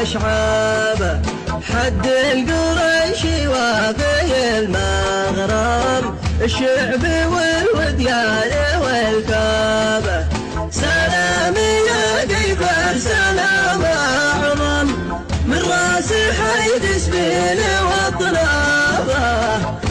وأشعابه حد القريش وفي المغرب الشعب والوديان والكابة سلام يا قيفر سلام أعظم من راس حيد سبيل وطنابه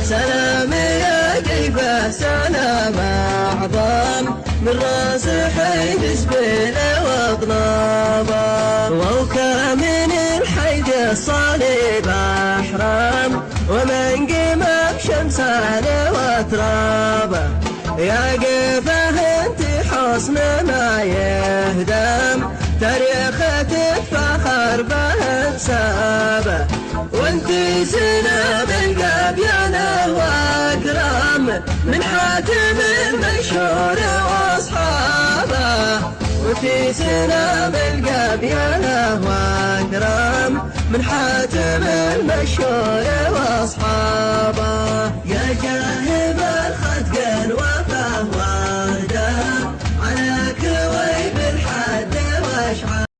سلام يا قيفر سلام أعظم من راس حيد سبيل وطنابه وكامن الحيد الصليب أحرام ومن قيم بشمسان وترابه يا قيفه انت حصن ما يهدم تاريخ تتفخر به انسابه وانت سنام القبيانه واكرم من حاتم المنشور واصحابه وانت سنام القبيانه واكرم من حاتم المنشور واصحابه